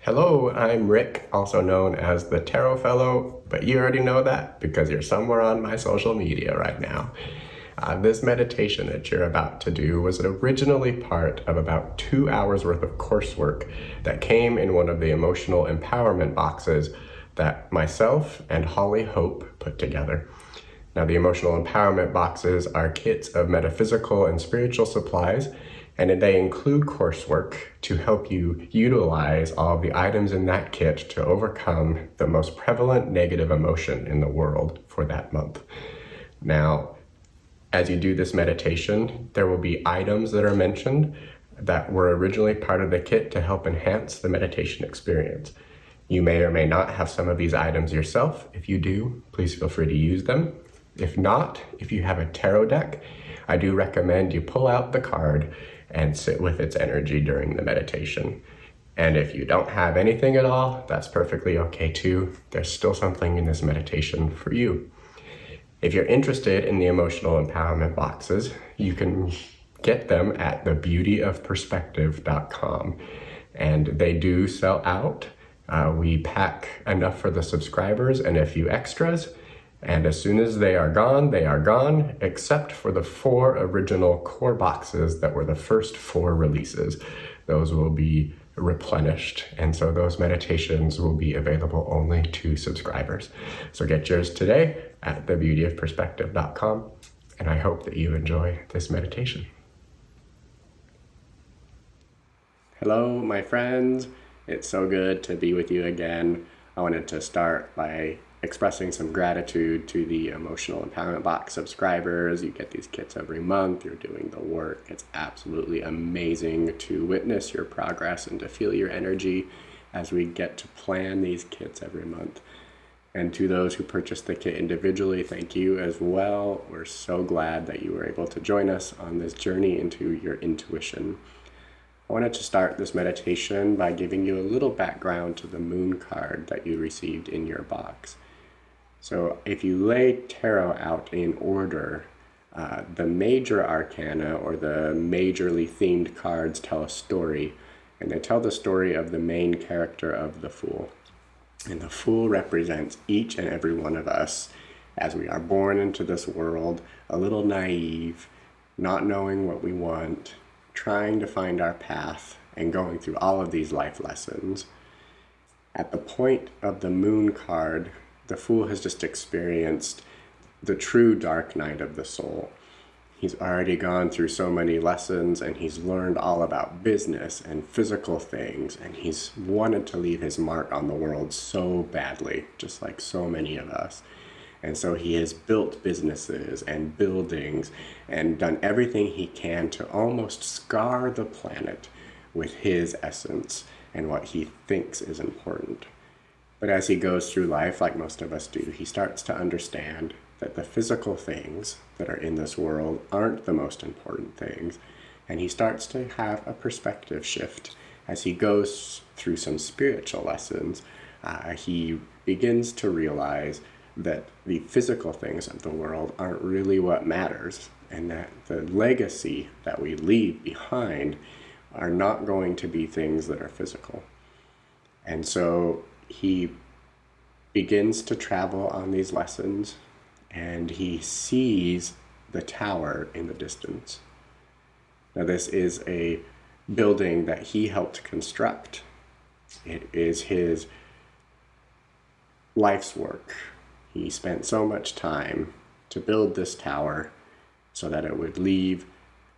Hello, I'm Rick, also known as the Tarot Fellow, but you already know that because you're somewhere on my social media right now. This meditation that you're about to do was originally part of about 2 hours worth of coursework that came in one of the emotional empowerment boxes that myself and Hollie Hope put together. Now, the emotional empowerment boxes are kits of metaphysical and spiritual supplies, and they include coursework to help you utilize all of the items in that kit to overcome the most prevalent negative emotion in the world for that month. Now, as you do this meditation, there will be items that are mentioned that were originally part of the kit to help enhance the meditation experience. You may or may not have some of these items yourself. If you do, please feel free to use them. If not, if you have a tarot deck, I do recommend you pull out the card and sit with its energy during the meditation. And if you don't have anything at all, that's perfectly okay too. There's still something in this meditation for you. If you're interested in the emotional empowerment boxes, you can get them at thebeautyofperspective.com. And they do sell out. We pack enough for the subscribers and a few extras. And as soon as they are gone, except for the 4 original core boxes that were the first 4 releases. Those will be replenished, and so those meditations will be available only to subscribers. So get yours today at thebeautyofperspective.com, and I hope that you enjoy this meditation. Hello, my friends. It's so good to be with you again. I wanted to start by expressing some gratitude to the Emotional Empowerment Box subscribers. You get these kits every month. You're doing the work. It's absolutely amazing to witness your progress and to feel your energy as we get to plan these kits every month. And to those who purchased the kit individually, thank you as well. We're so glad that you were able to join us on this journey into your intuition. I wanted to start this meditation by giving you a little background to the moon card that you received in your box. So if you lay tarot out in order, the major arcana or the majorly themed cards tell a story, and they tell the story of the main character of the Fool. And the Fool represents each and every one of us as we are born into this world, a little naive, not knowing what we want, trying to find our path, and going through all of these life lessons. At the point of the moon card, the Fool has just experienced the true dark night of the soul. He's already gone through so many lessons, and he's learned all about business and physical things, and he's wanted to leave his mark on the world so badly, just like so many of us. And so he has built businesses and buildings and done everything he can to almost scar the planet with his essence and what he thinks is important. But as he goes through life, like most of us do, he starts to understand that the physical things that are in this world aren't the most important things. And he starts to have a perspective shift. As he goes through some spiritual lessons, he begins to realize that the physical things of the world aren't really what matters, and that the legacy that we leave behind are not going to be things that are physical. And so he begins to travel on these lessons, and he sees the tower in the distance. Now, this is a building that he helped construct. It is his life's work. He spent so much time to build this tower so that it would leave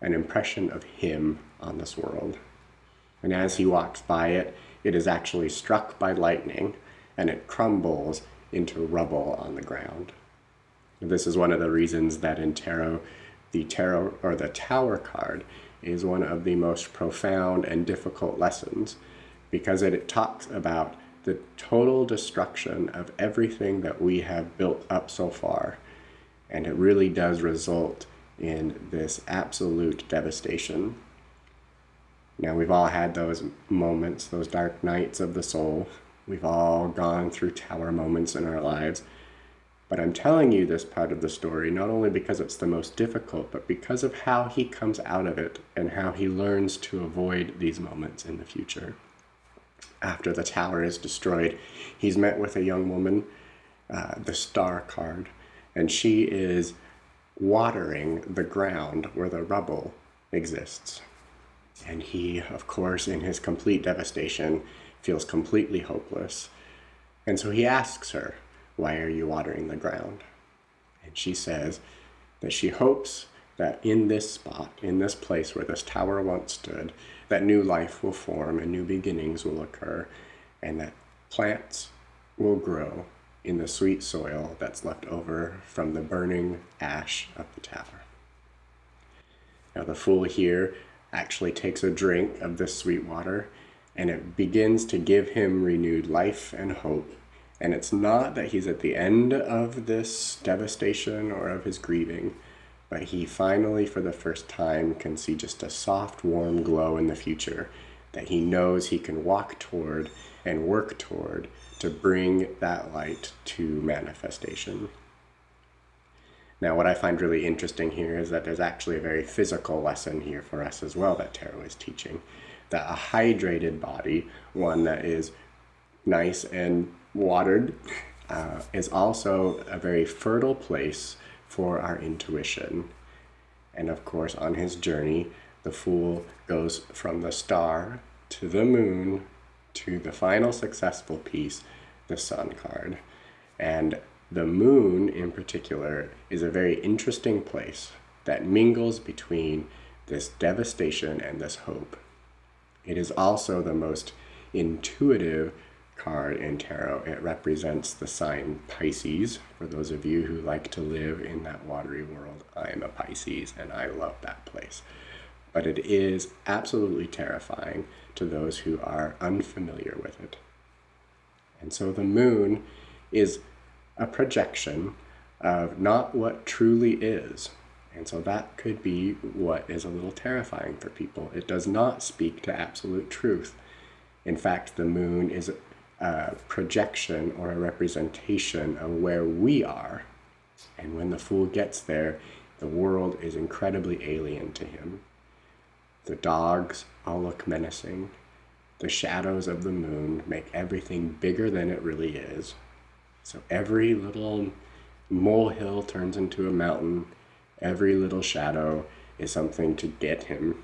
an impression of him on this world. And as he walks by it, it is actually struck by lightning, and it crumbles into rubble on the ground. This is one of the reasons that in tarot, the tower card is one of the most profound and difficult lessons, because it talks about the total destruction of everything that we have built up so far. And it really does result in this absolute devastation. Now, we've all had those moments, those dark nights of the soul. We've all gone through tower moments in our lives. But I'm telling you this part of the story not only because it's the most difficult, but because of how he comes out of it and how he learns to avoid these moments in the future. after the tower is destroyed, he's met with a young woman, the star card, and she is watering the ground where the rubble exists. And he, of course, in his complete devastation, feels completely hopeless. And so he asks her, "Why are you watering the ground?" And she says that she hopes that in this spot, in this place where this tower once stood, that new life will form and new beginnings will occur, and that plants will grow in the sweet soil that's left over from the burning ash of the tower. Now the fool here actually takes a drink of this sweet water, and it begins to give him renewed life and hope. And it's not that he's at the end of this devastation or of his grieving, but he finally, for the first time, can see just a soft, warm glow in the future that he knows he can walk toward and work toward to bring that light to manifestation. Now, what I find really interesting here is that there's actually a very physical lesson here for us as well that tarot is teaching. That a hydrated body, one that is nice and watered, is also a very fertile place for our intuition. And of course, on his journey, the fool goes from the star to the moon to the final successful piece, the sun card. And the moon in particular is a very interesting place that mingles between this devastation and this hope. It is also the most intuitive card in tarot. It represents the sign Pisces. For those of you who like to live in that watery world, I am a Pisces and I love that place. But it is absolutely terrifying to those who are unfamiliar with it. And so the moon is a projection of not what truly is. And so that could be what is a little terrifying for people. It does not speak to absolute truth. In fact, the moon is a projection or a representation of where we are. And when the fool gets there, the world is incredibly alien to him. The dogs all look menacing. The shadows of the moon make everything bigger than it really is. So every little molehill turns into a mountain. Every little shadow is something to get him.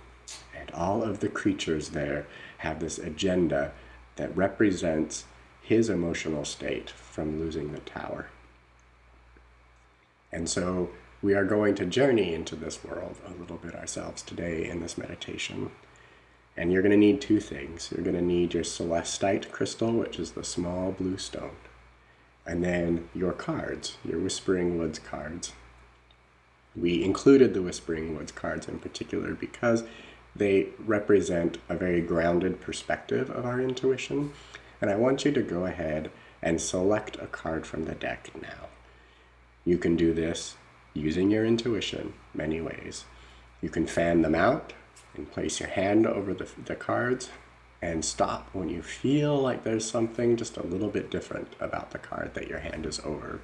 And all of the creatures there have this agenda that represents his emotional state from losing the tower. And so we are going to journey into this world a little bit ourselves today in this meditation. And you're going to need two things. You're going to need your celestite crystal, which is the small blue stone. And then your cards, your Whispering Woods cards. We included the Whispering Woods cards in particular because they represent a very grounded perspective of our intuition. And I want you to go ahead and select a card from the deck now. You can do this using your intuition many ways. You can fan them out and place your hand over the cards and stop when you feel like there's something just a little bit different about the card that your hand is over.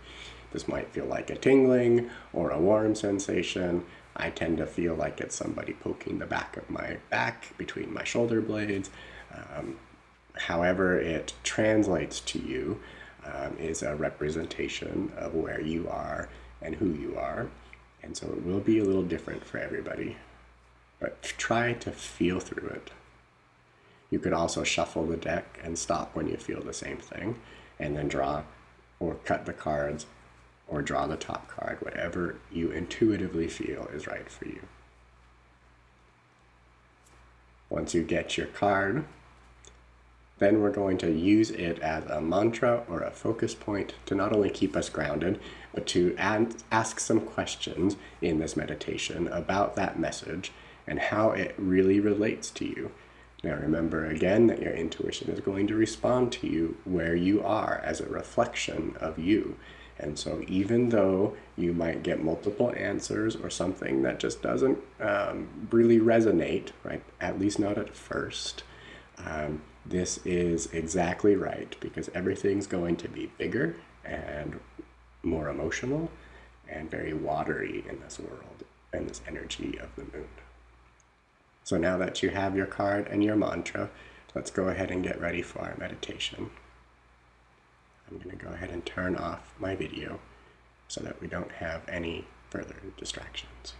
This might feel like a tingling or a warm sensation. I tend to feel like it's somebody poking the back of my back between my shoulder blades. However it translates to you is a representation of where you are and who you are. And so it will be a little different for everybody. But try to feel through it. You could also shuffle the deck and stop when you feel the same thing, and then draw or cut the cards or draw the top card, whatever you intuitively feel is right for you. Once you get your card, then we're going to use it as a mantra or a focus point to not only keep us grounded, but to ask some questions in this meditation about that message and how it really relates to you. Now remember again that your intuition is going to respond to you where you are as a reflection of you. And so even though you might get multiple answers or something that just doesn't really resonate, right? At least not at first, this is exactly right because everything's going to be bigger and more emotional and very watery in this world and this energy of the moon. So now that you have your card and your mantra, let's go ahead and get ready for our meditation. I'm going to go ahead and turn off my video so that we don't have any further distractions.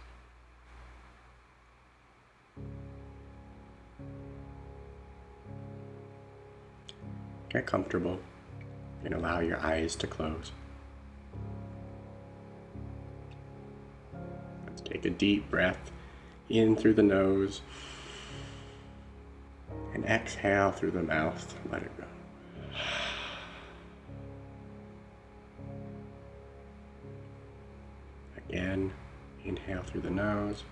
Get comfortable and allow your eyes to close. Let's take a deep breath in through the nose and exhale through the mouth. Let it go. Again, inhale through the nose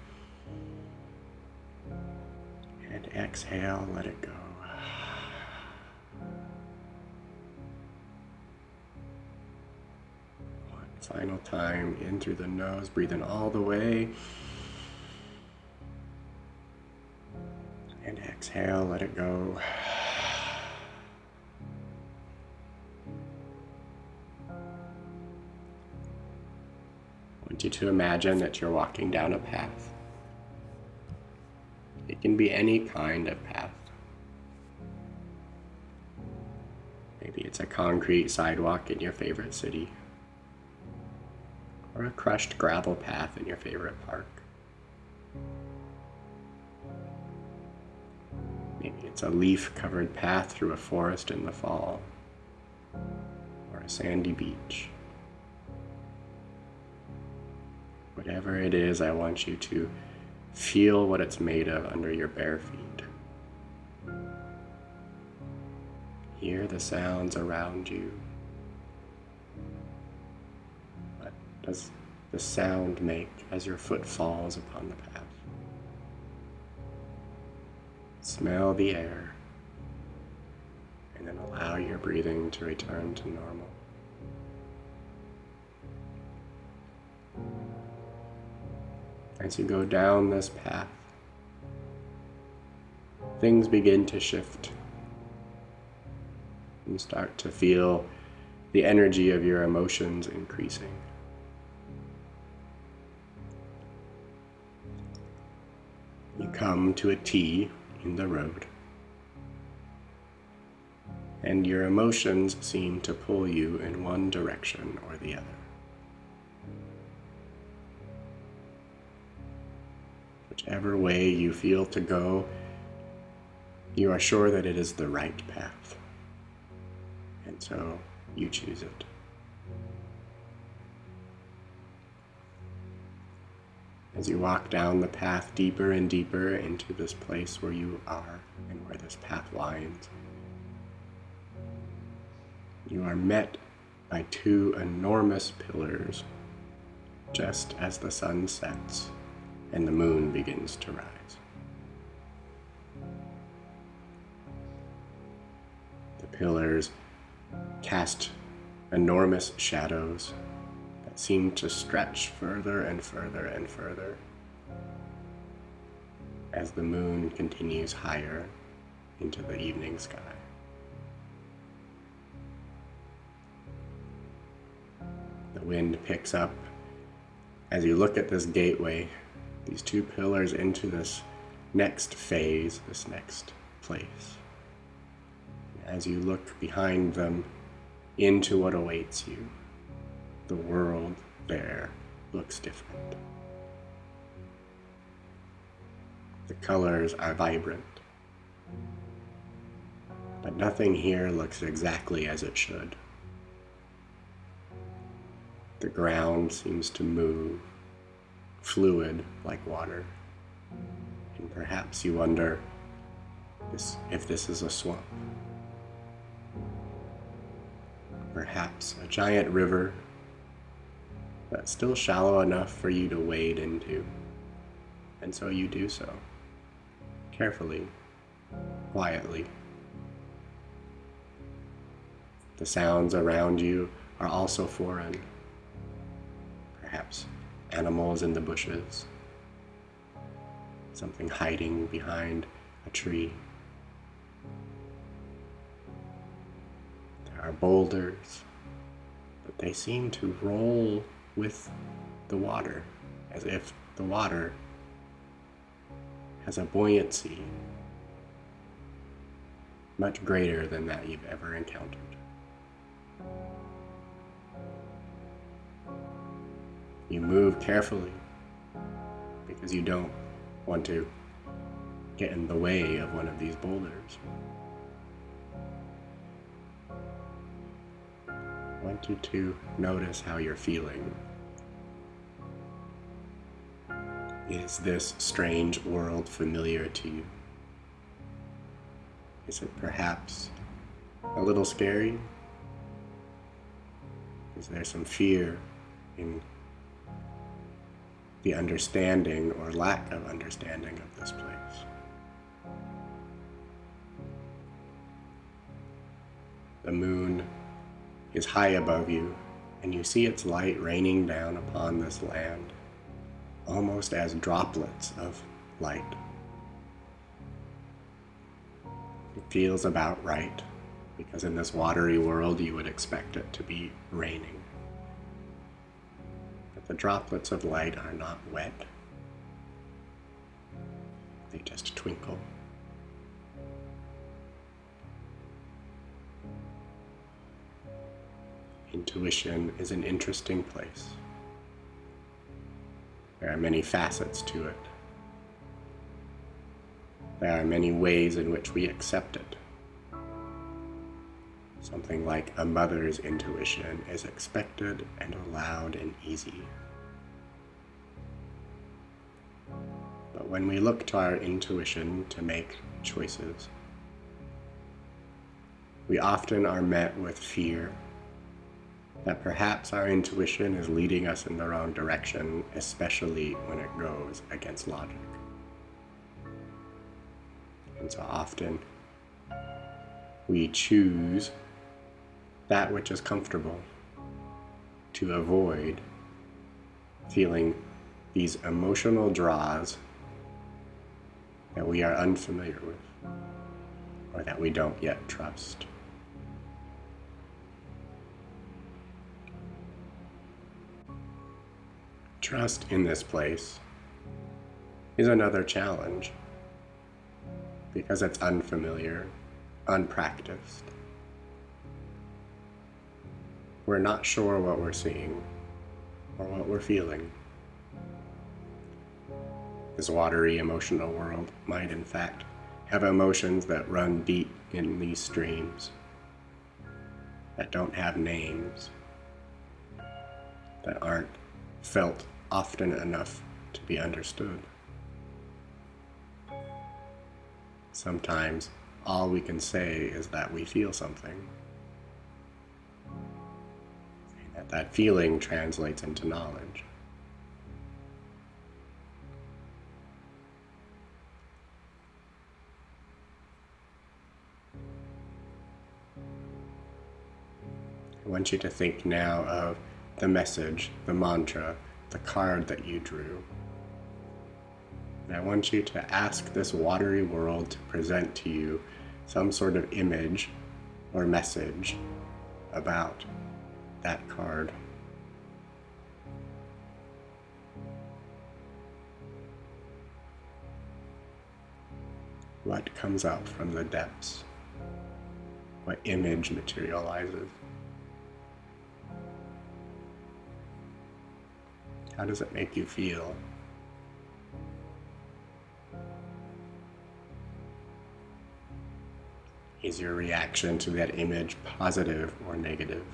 and exhale, let it go. One final time, in through the nose, breathe in all the way. And exhale, let it go. I want you to imagine that you're walking down a path. It can be any kind of path. Maybe it's a concrete sidewalk in your favorite city, or a crushed gravel path in your favorite park. Maybe it's a leaf-covered path through a forest in the fall, or a sandy beach. Whatever it is, I want you to feel what it's made of under your bare feet. Hear the sounds around you. What does the sound make as your foot falls upon the path? Smell the air, and then allow your breathing to return to normal. As you go down this path, things begin to shift. You start to feel the energy of your emotions increasing. You come to a T in the road, and your emotions seem to pull you in one direction or the other. Whichever way you feel to go, you are sure that it is the right path, and so you choose it. As you walk down the path deeper and deeper into this place where you are and where this path winds, you are met by two enormous pillars just as the sun sets and the moon begins to rise. The pillars cast enormous shadows that seem to stretch further and further and further as the moon continues higher into the evening sky. The wind picks up as you look at this gateway, these two pillars into this next phase, this next place. As you look behind them into what awaits you, the world there looks different. The colors are vibrant, but nothing here looks exactly as it should. The ground seems to move, fluid like water, and perhaps you wonder if this is a swamp. Perhaps a giant river that's still shallow enough for you to wade into, and so you do so, carefully, quietly. The sounds around you are also foreign. Perhaps animals in the bushes, something hiding behind a tree. There are boulders, but they seem to roll with the water, as if the water has a buoyancy much greater than that you've ever encountered. You move carefully because you don't want to get in the way of one of these boulders. I want you to notice how you're feeling. Is this strange world familiar to you? Is it perhaps a little scary? Is there some fear in the understanding or lack of understanding of this place? The moon is high above you, and you see its light raining down upon this land, almost as droplets of light. It feels about right, because in this watery world you would expect it to be raining. But the droplets of light are not wet. They just twinkle. Intuition is an interesting place. There are many facets to it. There are many ways in which we accept it. Something like a mother's intuition is expected and allowed and easy. But when we look to our intuition to make choices, we often are met with fear that perhaps our intuition is leading us in the wrong direction, especially when it goes against logic. And so often we choose that which is comfortable to avoid feeling these emotional draws that we are unfamiliar with or that we don't yet trust. Trust in this place is another challenge because it's unfamiliar, unpracticed. We're not sure what we're seeing or what we're feeling. This watery emotional world might in fact have emotions that run deep in these streams, that don't have names, that aren't felt often enough to be understood. Sometimes all we can say is that we feel something, and that feeling translates into knowledge. I want you to think now of the message, the mantra, the card that you drew. And I want you to ask this watery world to present to you some sort of image or message about that card. What comes up from the depths? What image materializes? How does it make you feel? Is your reaction to that image positive or negative?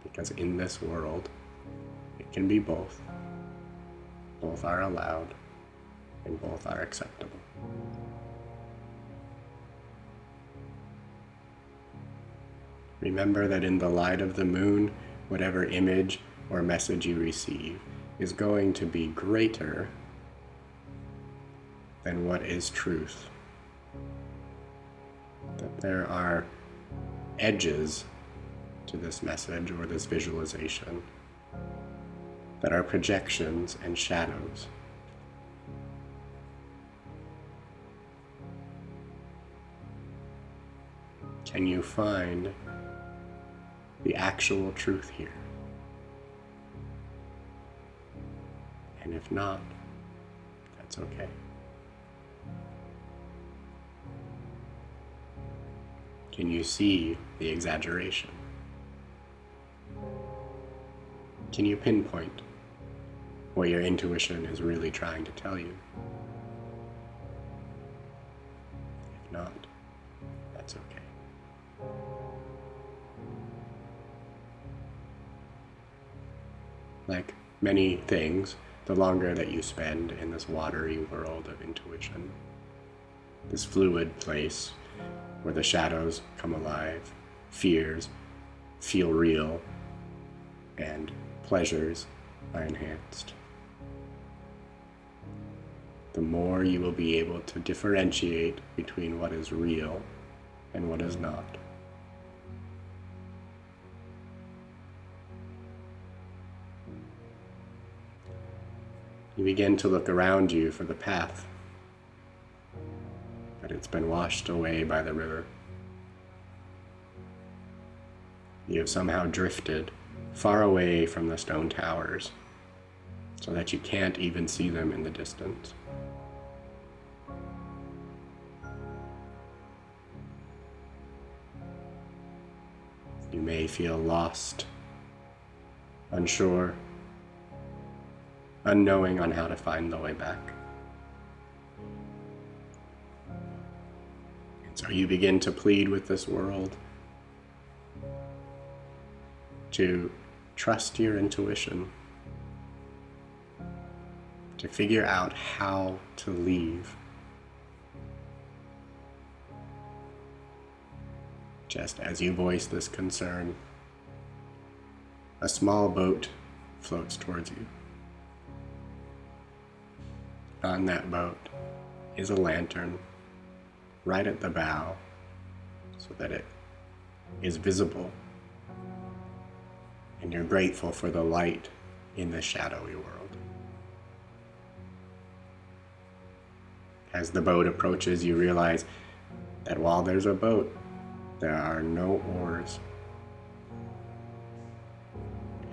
Because in this world, it can be both. Both are allowed, and both are acceptable. Remember that in the light of the moon, whatever image or message you receive is going to be greater than what is truth. That there are edges to this message or this visualization that are projections and shadows. Can you find the actual truth here? And if not, that's okay. Can you see the exaggeration? Can you pinpoint what your intuition is really trying to tell you? If not, that's okay. Like many things, the longer that you spend in this watery world of intuition, this fluid place where the shadows come alive, fears feel real, and pleasures are enhanced, the more you will be able to differentiate between what is real and what is not. You begin to look around you for the path, but it's been washed away by the river. You have somehow drifted far away from the stone towers so that you can't even see them in the distance. You may feel lost, unsure, unknowing on how to find the way back. And so you begin to plead with this world to trust your intuition, to figure out how to leave. Just as you voice this concern, a small boat floats towards you. On that boat is a lantern right at the bow so that it is visible, and you're grateful for the light in this shadowy world. As the boat approaches, you realize that while there's a boat, there are no oars.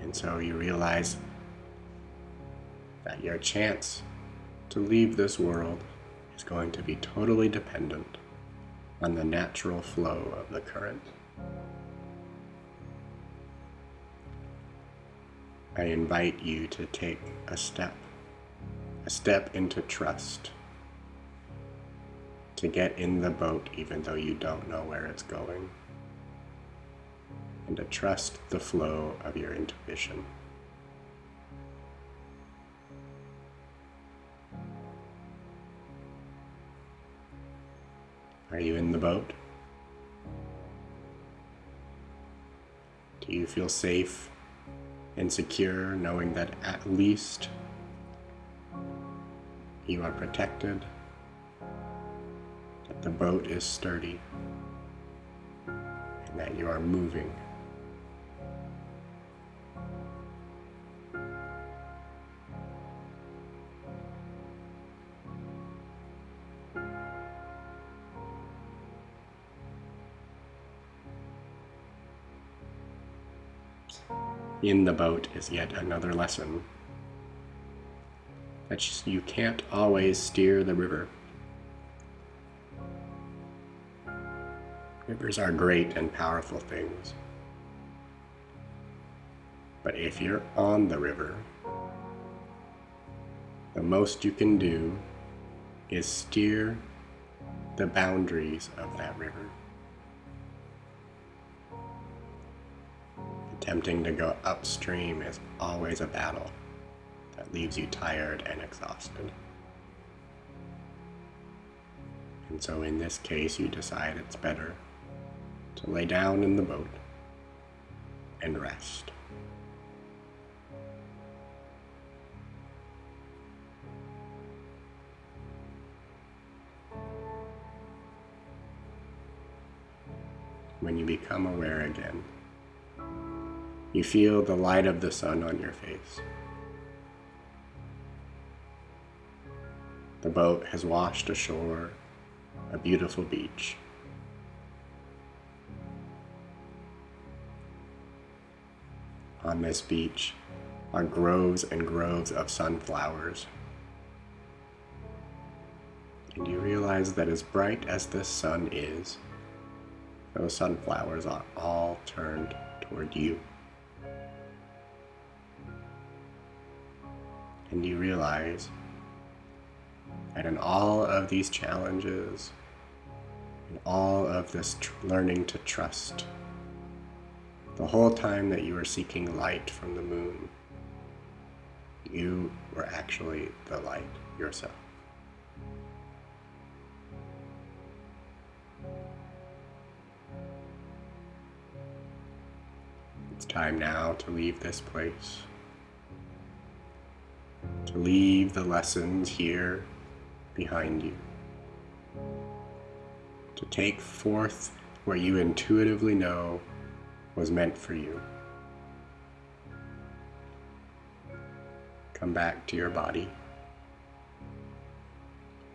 And so you realize that your chance to leave this world is going to be totally dependent on the natural flow of the current. I invite you to take a step into trust, to get in the boat even though you don't know where it's going, and to trust the flow of your intuition. Are you in the boat? Do you feel safe and secure knowing that at least you are protected, that the boat is sturdy, and that you are moving? In the boat is yet another lesson that you can't always steer the river. Rivers are great and powerful things, but if you're on the river, the most you can do is steer the boundaries of that river. Attempting to go upstream is always a battle that leaves you tired and exhausted. And so in this case, you decide it's better to lay down in the boat and rest. When you become aware again, you feel the light of the sun on your face. The boat has washed ashore a beautiful beach. On this beach are groves and groves of sunflowers. And you realize that as bright as the sun is, those sunflowers are all turned toward you. And you realize that in all of these challenges, in all of this learning to trust, the whole time that you were seeking light from the moon, you were actually the light yourself. It's time now to leave this place, to leave the lessons here behind you, to take forth what you intuitively know was meant for you. Come back to your body.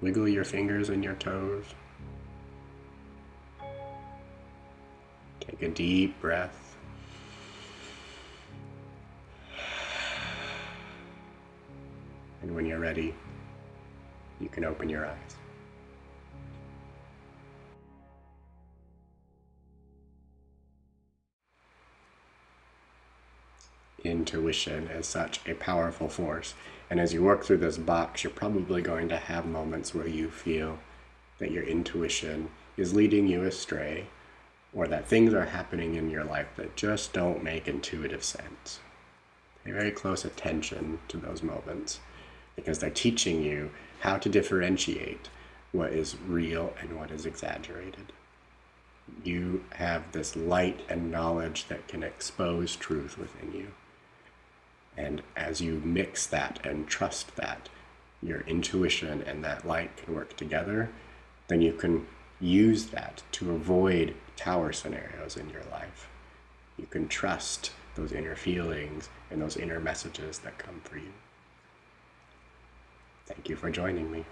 Wiggle your fingers and your toes. Take a deep breath. And when you're ready, you can open your eyes. Intuition is such a powerful force, and as you work through this box, you're probably going to have moments where you feel that your intuition is leading you astray, or that things are happening in your life that just don't make intuitive sense. Pay very close attention to those moments, because they're teaching you how to differentiate what is real and what is exaggerated. You have this light and knowledge that can expose truth within you. And as you mix that and trust that, your intuition and that light can work together, then you can use that to avoid tower scenarios in your life. You can trust those inner feelings and those inner messages that come for you. Thank you for joining me.